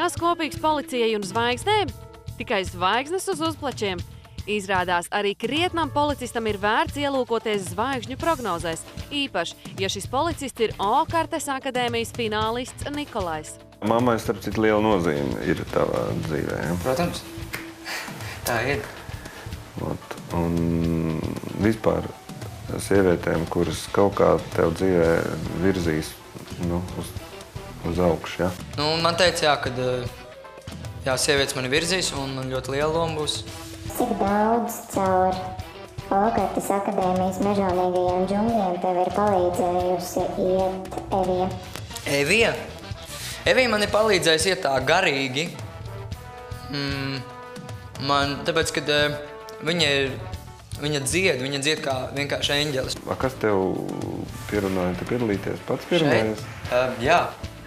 Kas kopīgs policijai un zvaigznēm? Tikai zvaigznes uz uzplačiem. Izrādās, arī krietnam policistam ir vērts ielūkoties zvaigžņu prognozēs. Īpaši, ja šis policists ir O-kartes akadēmijas finālists Nikolais. Mammai, starp citu, liela nozīme ir tavā dzīvē. Ja? Protams, tā ir. Un vispār sievietēm, kuras kaut kā tev dzīvē virzīs uz augšu. Ja? Man teica, ka sievietes mani virzīs un man ļoti liela loma būs. Cik daudz caur O-kartes akadēmijas mežonīgajiem džungļiem tev ir palīdzējusi iet Evija? Evija? Evija man ir palīdzējusi iet tā garīgi. Tāpēc, kad viņa dzied kā vienkārši eņģelis. Kas tev pierunāja te piedalīties? Pats pierunājies?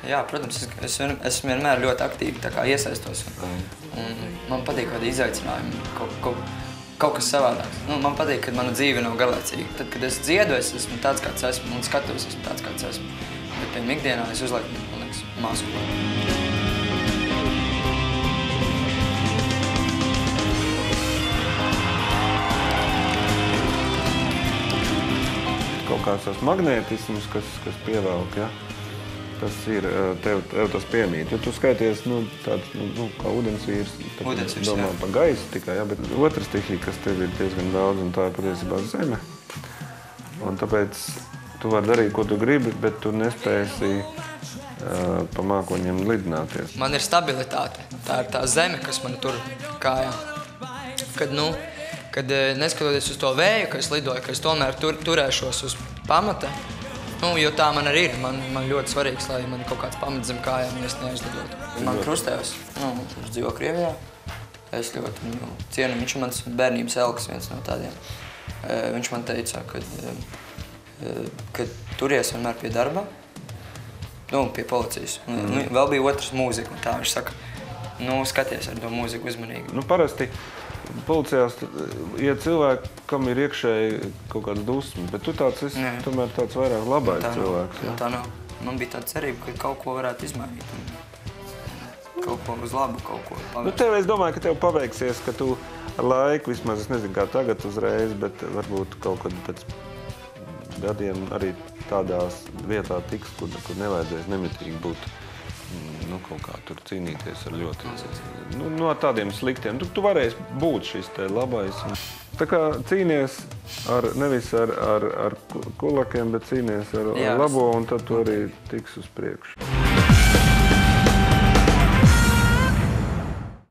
Jā, protams, es esmu vienmēr ļoti aktīvi iesaistos. Un man patīk kādi izaicinājumi, kaut kas savādāks. Man patīk, ka mana dzīve nav garlaicīga. Tad, kad es dziedu, es esmu tāds, kāds esmu, un skatos, esmu tāds, kāds esmu. Bet, piemēram, ikdienā es uzlieku, man liekas, masku. Kaut kāds tās magnētisms, kas pievelk, ja? Tas ir, tev tas piemīt. Jo tu skaities, tāds, kā ūdensvīrs, domā par gaisu tikai, ja? Bet otra stihija, kas tev ir diezgan daudz, un tā ir patiesībā zeme. Un tāpēc tu vari darīt, ko tu gribi, bet tu nespēsi pa mākoņiem lidināties. Man ir stabilitāte. Tā ir tā zeme, kas man tur kājā. Kad neskatoties uz to vēju, ka es lidoju, ka es tomēr turēšos uz pamata, jo tā man arī ir. Man ļoti svarīgs, lai man kaut kāds pamats zem kājām, un es neaizlidotu. Man krustējos, viņš dzīvo Krievijā. Es ļoti viņu cienu. Viņš ir mans bērnības elks, viens no tādiem. Viņš man teica, ka turies vienmēr pie darba, pie policijas. Vēl bija otrs mūzika, un tā viņš saka, skaties ar to mūziku uzmanīgi. Parasti policijās iet cilvēki, kam ir iekšēji kaut kāds dusmas, bet tu esi tomēr tāds vairāk labais cilvēks. Tā nav. Man bija tāda cerība, ka kaut ko varētu izmainīt. Kaut ko uz labu, kaut ko paveikt. Es domāju, ka tev paveiksies, ka tu ar laiku, vismaz es nezinu, kā tagad uzreiz, bet varbūt kaut kad pēc gadiem arī tādās vietā tiks, kur nevajadzēs nemitīgi būt. Kaut kā tur cīnīties ar ļoti, no tādiem sliktiem. Tu varēsi būt šis te labais. Tā kā cīnies nevis ar kulakiem, bet cīnies ar labo, un tad tu arī tiks uz priekšu.